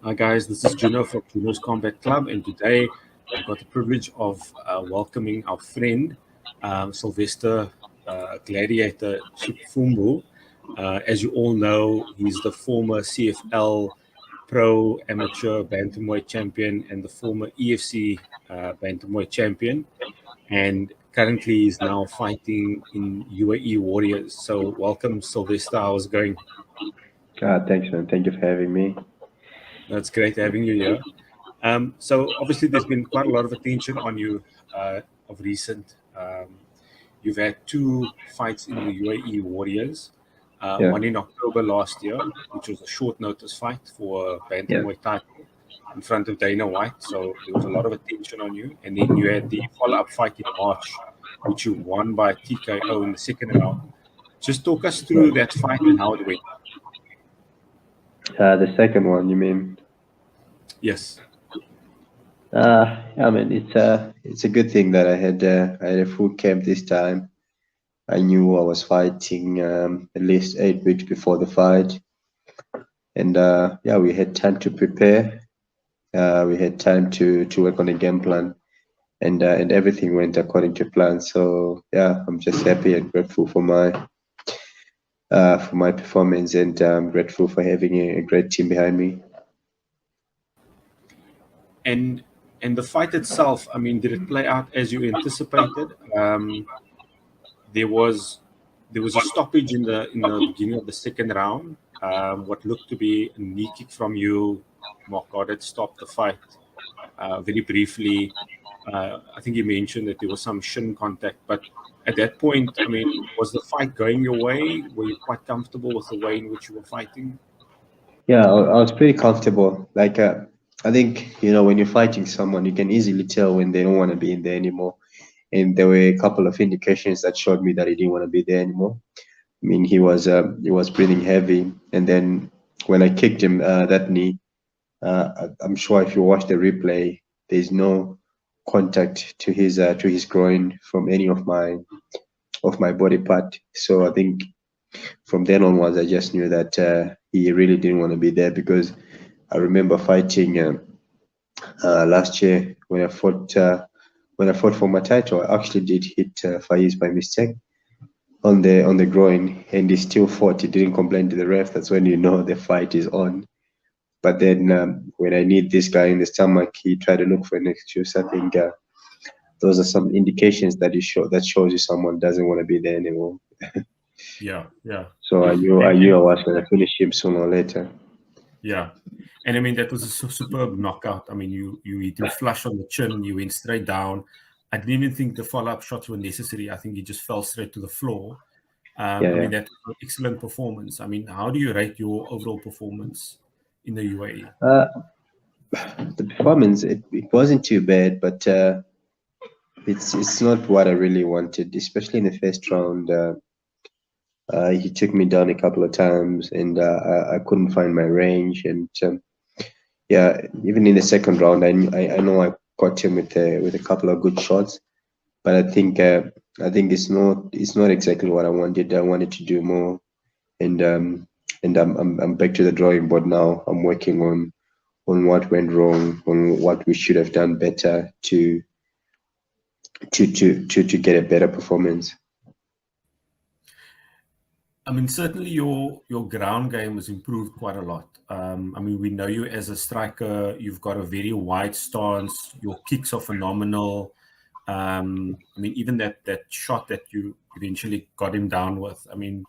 Hi guys, this is Juno from Juno's Combat Club, and today I've got the privilege of welcoming our friend Sylvester Gladiator Chipfumbu. As you all know, he's the former CFL Pro Amateur Bantamweight Champion and the former EFC Bantamweight Champion, and currently he's now fighting in UAE Warriors. So, welcome, Sylvester. How's it going? Thanks, man. Thank you for having me. That's great having you here. So obviously, there's been quite a lot of attention on you of recent. You've had two fights in the UAE Warriors. Yeah, One in October last year, which was a short notice fight for a yeah, bantamweight title in front of Dana White. So there was a lot of attention on you. And then you had the follow-up fight in March, which you won by TKO in the second round. Just talk us through that fight and how it went. the second one, you mean? Yes. I mean, it's a good thing that I had a full camp this time. I knew I was fighting at least 8 weeks before the fight, and yeah, we had time to prepare. We had time to work on a game plan, and everything went according to plan. So yeah, I'm just happy and grateful for my performance, and I'm grateful for having a great team behind me. And the fight itself, I mean, did it play out as you anticipated? There was a stoppage in the beginning of the second round. What looked to be a knee kick from you, Mokodet stopped the fight very briefly. I think you mentioned that there was some shin contact, but at that point, I mean, was the fight going your way? Were you quite comfortable with the way in which you were fighting? Yeah, I was pretty comfortable. Like, I think, when you're fighting someone, you can easily tell when they don't want to be in there anymore. And there were a couple of indications that showed me that he didn't want to be there anymore. I mean, he was breathing heavy, and then when I kicked him that knee, I'm sure if you watch the replay, there's no contact to his groin from any of my body part. So I think from then onwards, I just knew that he really didn't want to be there, because I remember fighting last year when I fought for my title. I actually did hit Faiz by mistake on the groin, and he still fought. He didn't complain to the ref. That's when you know the fight is on. But then when I need this guy in the stomach, he tried to look for an excuse. I think those are some indications that shows you someone doesn't want to be there anymore. Yeah, yeah. So I And, knew I and was going to finish him sooner or later. Yeah, and I mean that was a superb knockout. I mean, you hit him flush on the chin. You went straight down. I didn't even think the follow-up shots were necessary. I think he just fell straight to the floor. Yeah, I yeah. mean, that was an excellent performance. I mean, how do you rate your overall performance in the UAE? The performance, it wasn't too bad, but it's not what I really wanted, especially in the first round. He took me down a couple of times, and I couldn't find my range. And yeah, even in the second round, I know I caught him with a couple of good shots, but I think it's not exactly what I wanted. I wanted to do more, and I'm back to the drawing board now. I'm working on what went wrong, on what we should have done better to get a better performance. I mean, certainly your ground game has improved quite a lot. I mean, we know you as a striker. You've got a very wide stance. Your kicks are phenomenal. I mean, even that shot that you eventually got him down with. I mean,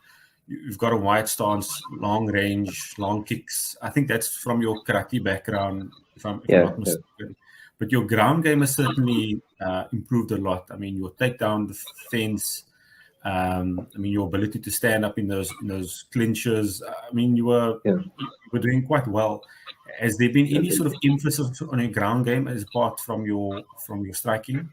you've got a wide stance, long range, long kicks. I think that's from your karate background, if I'm Yeah, not yeah, mistaken. But your ground game has certainly improved a lot. I mean, your takedown defense. I mean, your ability to stand up in those clinches. I mean, yeah. you were doing quite well. Has there been I any think sort of emphasis on your ground game as apart from your striking?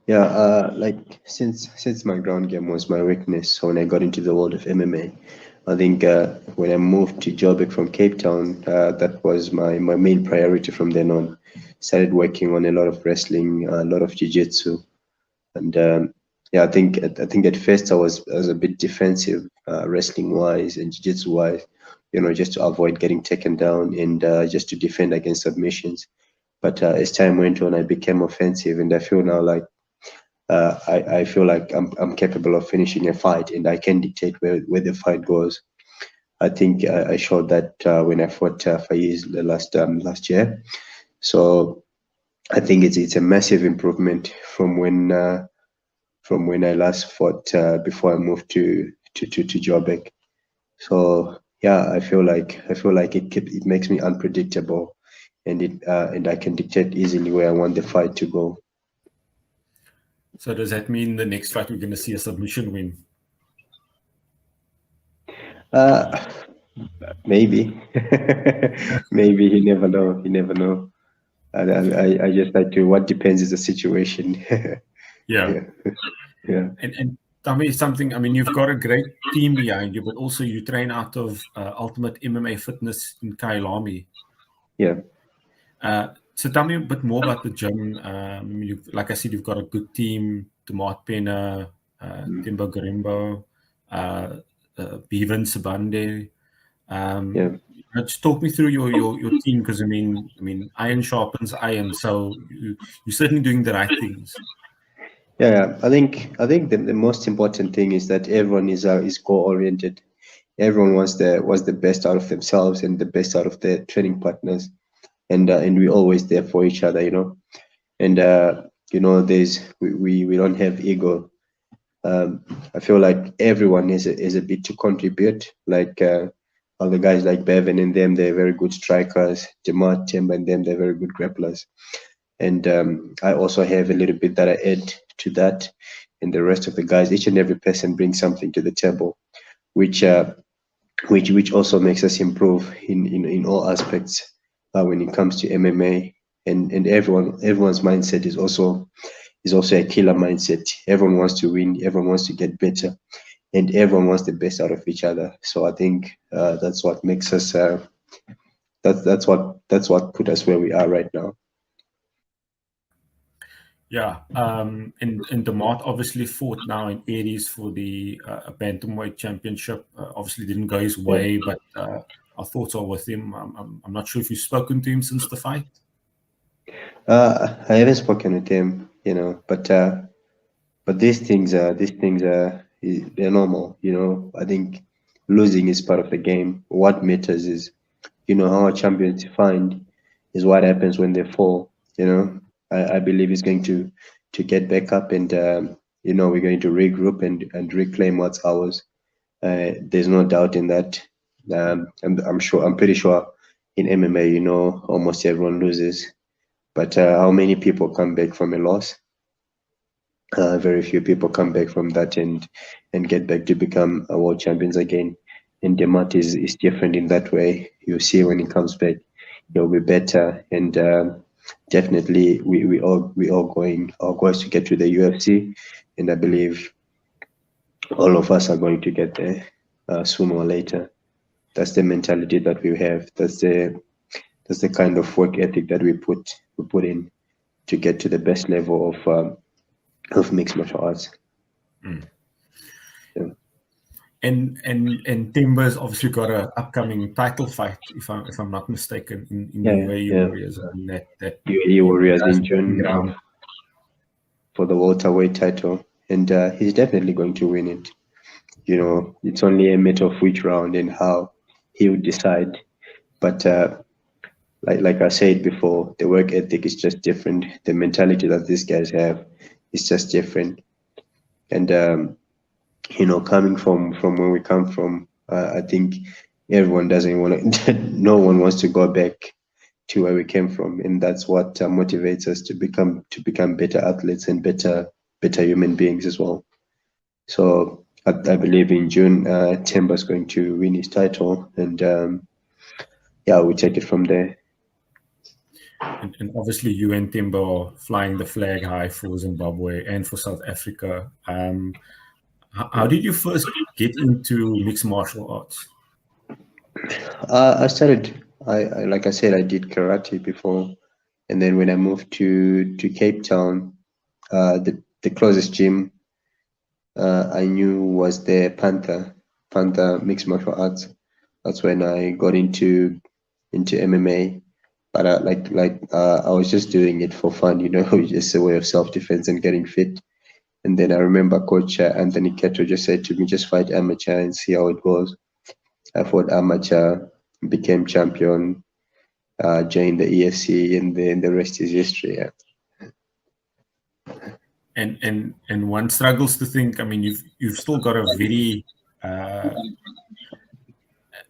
Yeah, like since my ground game was my weakness, so when I got into the world of MMA, I think when I moved to Joburg from Cape Town, that was my main priority from then on. Started working on a lot of wrestling, a lot of jiu-jitsu, and yeah, I think at first I was a bit defensive, wrestling wise and jiu-jitsu wise, just to avoid getting taken down and just to defend against submissions. But as time went on, I became offensive, and I feel now like I feel like I'm capable of finishing a fight, and I can dictate where the fight goes. I think I showed that when I fought Faiz last year. So I think it's a massive improvement from when I last fought before I moved to Joburg. So yeah, I feel like it makes me unpredictable, and I can dictate easily where I want the fight to go. So does that mean the next fight we're going to see a submission win? Uh, maybe, maybe you never know. You never know. I just like to. What depends is the situation. Yeah. Yeah, yeah, And tell me something. I mean, you've got a great team behind you, but also you train out of Ultimate MMA Fitness in Kailami. yeah. So tell me a bit more about the gym. Like I said, you've got a good team: Tomat Pena, Timbo Garimbo, Bevan Sabande. Yeah. Just talk me through your team, because I mean, iron sharpens iron, so you're certainly doing the right things. Yeah, I think the most important thing is that everyone is goal oriented. Everyone wants the best out of themselves and the best out of their training partners, and we're always there for each other, And there's we don't have ego. I feel like everyone is a bit to contribute. Like all the guys like Bevan and them, they're very good strikers. Jamat, Timber and them, they're very good grapplers. And I also have a little bit that I add to that, and the rest of the guys, each and every person brings something to the table, which which also makes us improve in all aspects when it comes to MMA. And everyone's mindset is also a killer mindset. Everyone wants to win. Everyone wants to get better, and everyone wants the best out of each other. So I think that's what makes us. That's what put us where we are right now. Yeah, and Demart obviously fought now in Aries for the bantamweight championship. Obviously didn't go his Yeah. way, but our thoughts are with him. I'm not sure if you've spoken to him since the fight. I haven't spoken with him, but these things are they're normal. I think losing is part of the game. What matters is, how our champions find is what happens when they fall. I believe he's going to get back up, and we're going to regroup and reclaim what's ours. There's no doubt in that. I'm pretty sure in MMA, almost everyone loses. But how many people come back from a loss? Very few people come back from that and get back to become world champions again. And Demat is different in that way. You'll see when he comes back, he'll be better. And definitely, we all going our goals to get to the UFC, and I believe all of us are going to get there sooner or later. That's the mentality that we have. That's the kind of work ethic that we put in to get to the best level of mixed martial arts. Yeah. And Timber's obviously got a upcoming title fight, if I'm not mistaken, in Yeah, UAE yeah. Warriors. And that UAE Warriors does in June ground. for the welterweight title, and he's definitely going to win it. It's only a matter of which round and how he would decide. But like I said before, the work ethic is just different. The mentality that these guys have is just different. And coming from where we come from, I think everyone doesn't want to. No one wants to go back to where we came from, and that's what motivates us to become better athletes and better human beings as well. So I believe in June, Timber's going to win his title, and yeah, we take it from there. And obviously, you and Timber are flying the flag high for Zimbabwe and for South Africa. How did you first get into mixed martial arts? I started. Like I said, I did karate before, and then when I moved to Cape Town, the closest gym I knew was the Panther mixed martial arts. That's when I got into MMA. But I was just doing it for fun, just a way of self-defense and getting fit. And then I remember Coach Anthony Ketto just said to me, just fight amateur and see how it goes. I fought amateur, became champion, joined the EFC, and then the rest is history. Yeah. And one struggles to think. I mean, you've still got a very,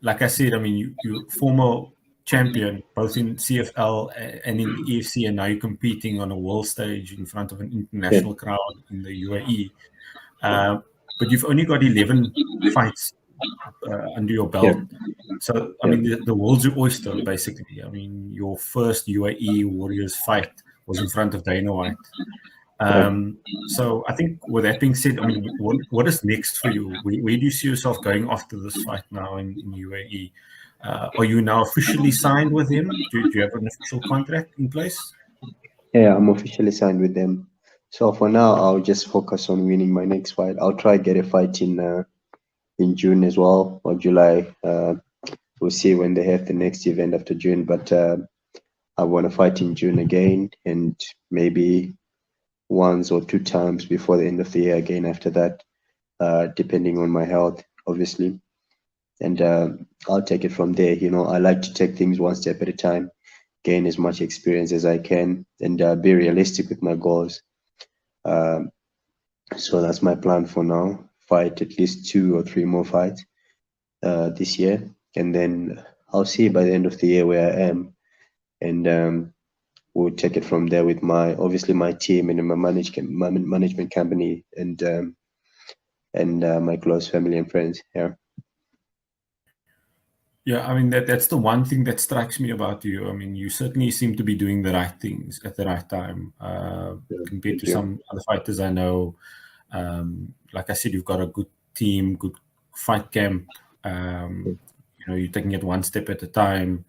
like I said, I mean, you former champion both in CFL and in the EFC, and now you're competing on a world stage in front of an international crowd in the UAE. But you've only got 11 fights under your belt. So, I mean, the world's your oyster, basically. I mean, your first UAE Warriors fight was in front of Dana White. So I think with that being said, I mean, what is next for you? Where do you see yourself going after this fight now in UAE? Are you now officially signed with him? Do you have an official contract in place? Yeah, I'm officially signed with them. So for now, I'll just focus on winning my next fight. I'll try get a fight in June as well, or July. We'll see when they have the next event after June. But I want to fight in June again, and maybe once or two times before the end of the year again after that, depending on my health, obviously. And I'll take it from there. I like to take things one step at a time, gain as much experience as I can, and be realistic with my goals. So that's my plan for now. Fight at least 2 or 3 more fights this year, and then I'll see by the end of the year where I am, and we'll take it from there with my team and my management company and my close family and friends. Yeah, I mean that's the one thing that strikes me about you. I mean, you certainly seem to be doing the right things at the right time compared to some other fighters I know. Like I said, you've got a good team, good fight camp. You're taking it one step at a time.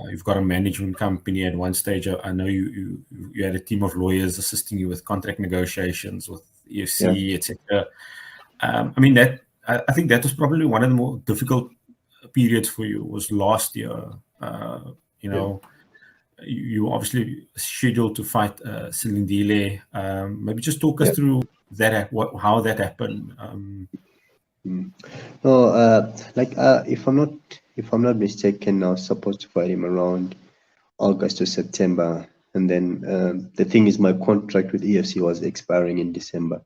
You've got a management company. At one stage, I know you had a team of lawyers assisting you with contract negotiations with EFC, etc. I mean I think that was probably one of the more difficult periods for you was last year. You obviously scheduled to fight Silindile. Maybe just talk us through that, how that happened. If I'm not mistaken, I was supposed to fight him around August to September, and then the thing is, my contract with EFC was expiring in December.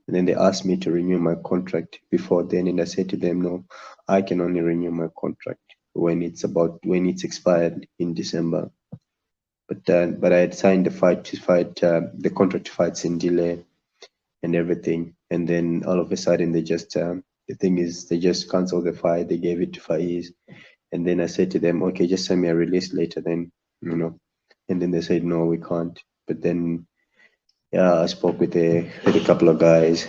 And then they asked me to renew my contract before then, and I said to them, no, I can only renew my contract when it's expired in December. But I had signed the contract to fight Sindile and everything, and then all of a sudden they just canceled the fight. They gave it to Faiz, and then I said to them, okay, just send me a release later, then and then they said no, we can't. But then I spoke with a couple of guys,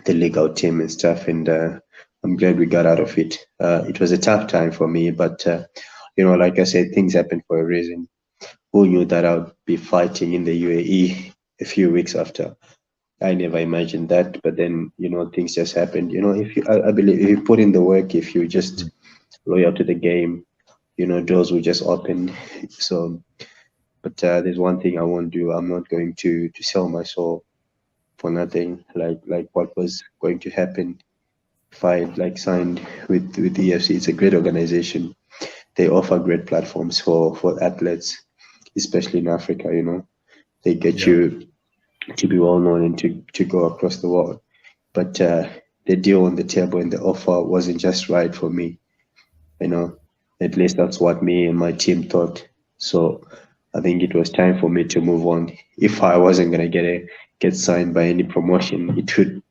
the legal team and stuff, and I'm glad we got out of it. It was a tough time for me, but like I said, things happen for a reason. Who knew that I would be fighting in the UAE a few weeks after? I never imagined that, but then things just happened. I believe if you put in the work, if you just loyal to the game, doors will just open. So, but there's one thing I won't do. I'm not going to sell my soul for nothing. Like what was going to happen if I signed with EFC. It's a great organization. They offer great platforms for athletes, especially in Africa. They get you to be well known and to go across the world. But the deal on the table and the offer wasn't just right for me. At least that's what me and my team thought. So I think it was time for me to move on. If I wasn't gonna get signed by any promotion, it would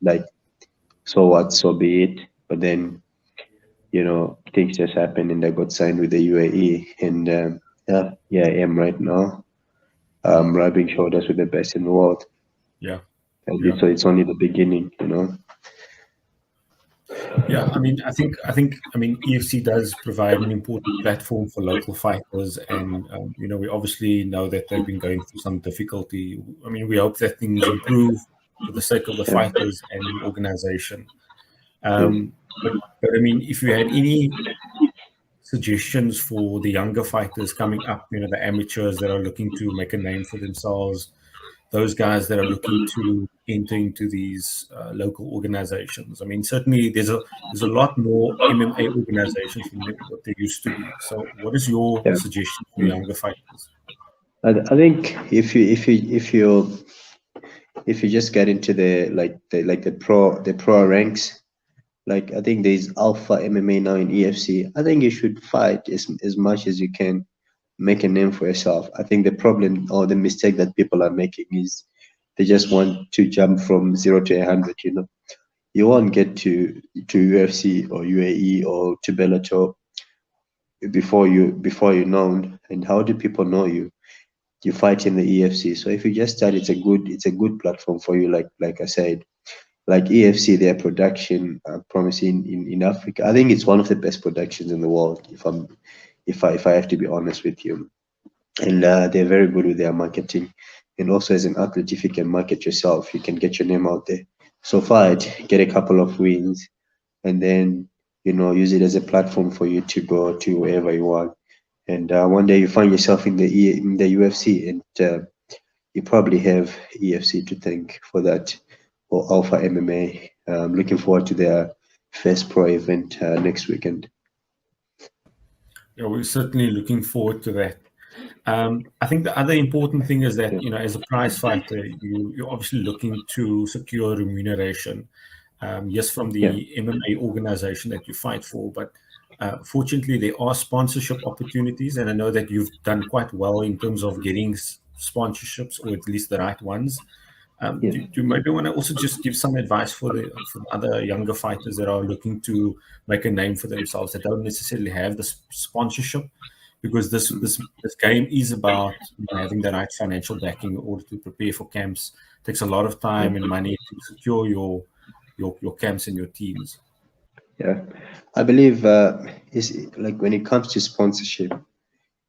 so what, so be it. But then things just happened and I got signed with the UAE, and I am right now. Rubbing shoulders with the best in the world. So it's only the beginning. Yeah, I mean, I think EFC does provide an important platform for local fighters, and we obviously know that they've been going through some difficulty. I mean, we hope that things improve. for the sake of the Yeah. fighters and the organization. Yeah. But I mean, if you had any suggestions for the younger fighters coming up, the amateurs that are looking to make a name for themselves, those guys that are looking to enter into these local organizations. I mean, certainly there's a lot more MMA organizations than what there used to be. So, what is your Yeah. suggestion for younger fighters? I think if you just get into the pro ranks, like I think there's alpha MMA now in EFC. I think you should fight as much as you can, make a name for yourself. I think the problem or the mistake that people are making is they just want to jump from 0 to 100. You won't get to UFC or UAE or to Bellator before you're known. And how do people know you? You fight in the EFC. So if you just start, it's a good platform for you. Like I said, like EFC, their production, promising in Africa. I think it's one of the best productions in the world. If I have to be honest with you, and they're very good with their marketing. And also as an athlete, if you can market yourself, you can get your name out there. So fight, get a couple of wins, and then use it as a platform for you to go to wherever you want. And one day you find yourself in the UFC, and you probably have EFC to thank for that, or Alpha MMA. Looking forward to their first pro event next weekend. Yeah, we're certainly looking forward to that. I think the other important thing is that, Yeah, as a prize fighter, you're obviously looking to secure remuneration, yes, from yeah, the MMA organization that you fight for, but fortunately, there are sponsorship opportunities, and I know that you've done quite well in terms of getting sponsorships, or at least the right ones. yeah. Do you maybe want to also just give some advice for the other younger fighters that are looking to make a name for themselves that don't necessarily have the sponsorship? Because this game is about having the right financial backing in order to prepare for camps. It takes a lot of time and money to secure your camps and your teams. Yeah, I believe is like when it comes to sponsorship,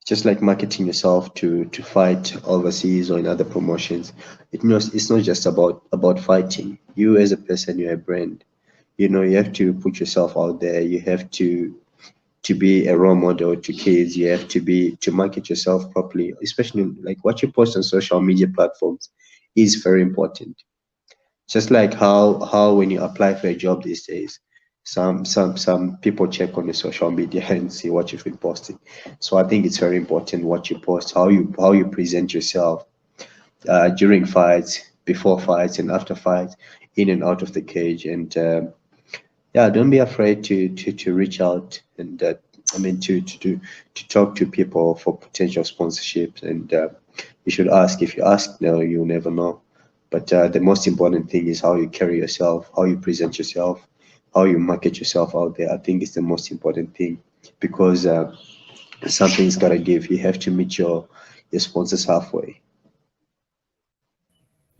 just like marketing yourself to fight overseas or in other promotions. It's not just about fighting. You as a person, you're a brand. You have to put yourself out there. You have to be a role model to kids. You have to market yourself properly, especially like what you post on social media platforms is very important. Just like how when you apply for a job these days, some people check on your social media and see what you've been posting. So I think it's very important what you post, how you present yourself during fights, before fights, and after fights, in and out of the cage. And yeah, don't be afraid to reach out and I mean to talk to people for potential sponsorships. And you should ask. If you ask now, you'll never know. But the most important thing is how you carry yourself, how you present yourself, how you market yourself out there. I think it's the most important thing, because something's gotta give. You have to meet your sponsors halfway.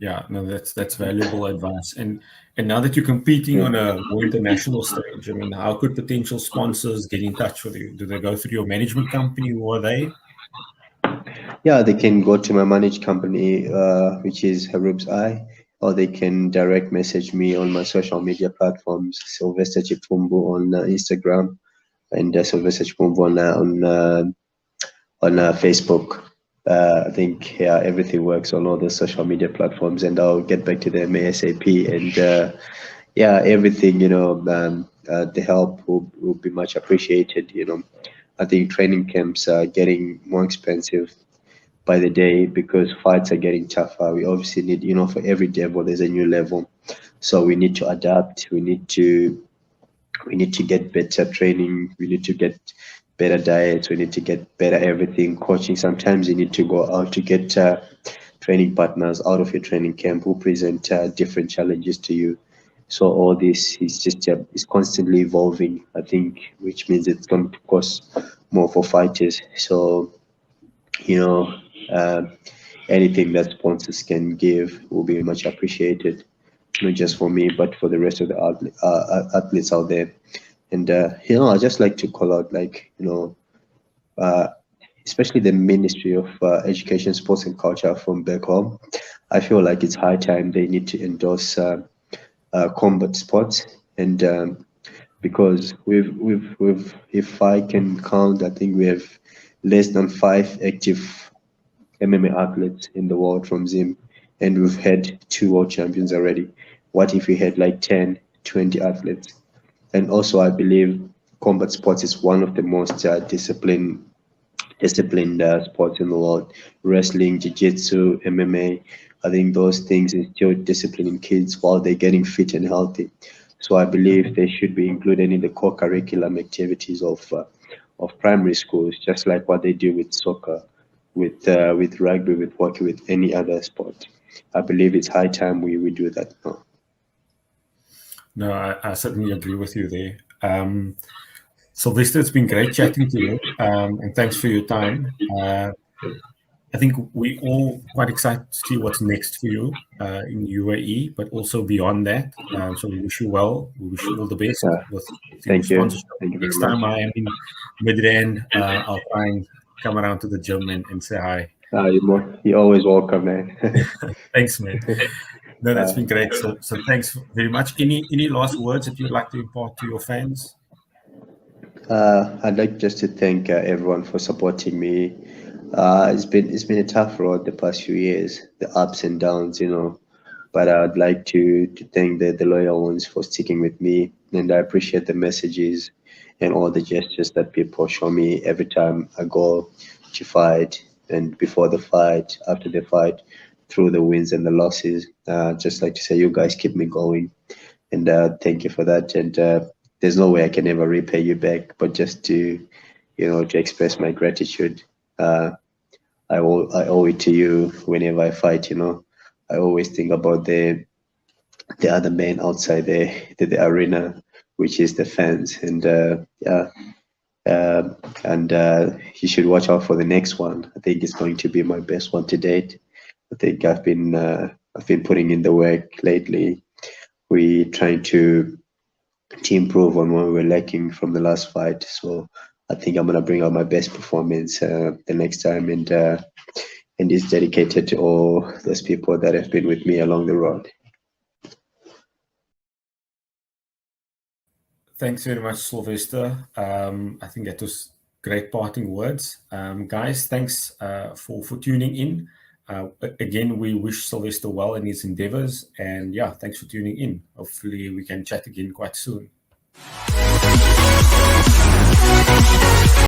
Yeah, no, that's valuable advice. And now that you're competing Yeah. on a more international stage, I mean, how could potential sponsors get in touch with you? Do they go through your management company? Who are they? Yeah, they can go to my managed company, which is Harub's Eye, or they can direct message me on my social media platforms, Sylvester Chipfumbu on Instagram, and Sylvester Chipfumbu on Facebook. I think yeah, everything works on all the social media platforms, and I'll get back to them ASAP. And yeah, everything the help will be much appreciated. I think training camps are getting more expensive by the day because fights are getting tougher. We obviously need, for every level there's a new level, so we need to adapt. We need to get better training. We need to get better diets. We need to get better everything. Coaching. Sometimes you need to go out to get training partners out of your training camp who present different challenges to you. So all this is just is constantly evolving. I think, which means it's going to cost more for fighters. So you know, um, anything that sponsors can give will be much appreciated, not just for me, but for the rest of the athletes out there. And I just like to call out, like, uh, especially the Ministry of Education, Sports and Culture from back home. I feel like it's high time they need to endorse combat sports, and because if I can count, I think we have less than 5 active MMA athletes in the world from Zim, and we've had 2 world champions already. What if we had like 10, 20 athletes? And also, I believe combat sports is one of the most disciplined sports in the world. Wrestling, jiu-jitsu, MMA. I think those things instill discipline in kids while they're getting fit and healthy. So I believe they should be included in the core curriculum activities of primary schools, just like what they do with soccer, with rugby, with hockey, with any other sport. I believe it's high time we do that now. No, I certainly agree with you there. Sylvester, it's been great chatting to you, and thanks for your time. I think we all quite excited to see what's next for you in UAE, but also beyond that. So we wish you well. We wish you all the best with your Thank you. sponsorship. Thank you very Next much. time I am in Midrain, I'll try and come around to the gym and say hi. You're always welcome, man. Thanks, man. No, that's been great. So thanks very much. Any last words that you'd like to impart to your fans? I'd like just to thank everyone for supporting me. It's been a tough road the past few years, the ups and downs, But I'd like to thank the loyal ones for sticking with me, and I appreciate the messages and all the gestures that people show me every time I go to fight, and before the fight, after the fight, through the wins and the losses. Just like to say, you guys keep me going, and thank you for that. And there's no way I can ever repay you back, but just to express my gratitude. I owe it to you whenever I fight. I always think about the other men outside the arena, which is the fans, and you should watch out for the next one. I think it's going to be my best one to date. I think I've been putting in the work lately. We trying to improve on what we're lacking from the last fight. So I think I'm gonna bring out my best performance the next time, and it's dedicated to all those people that have been with me along the road. Thanks very much, Sylvester. I think that was great parting words. Guys, thanks for tuning in. Again, we wish Sylvester well in his endeavors. And yeah, thanks for tuning in. Hopefully we can chat again quite soon.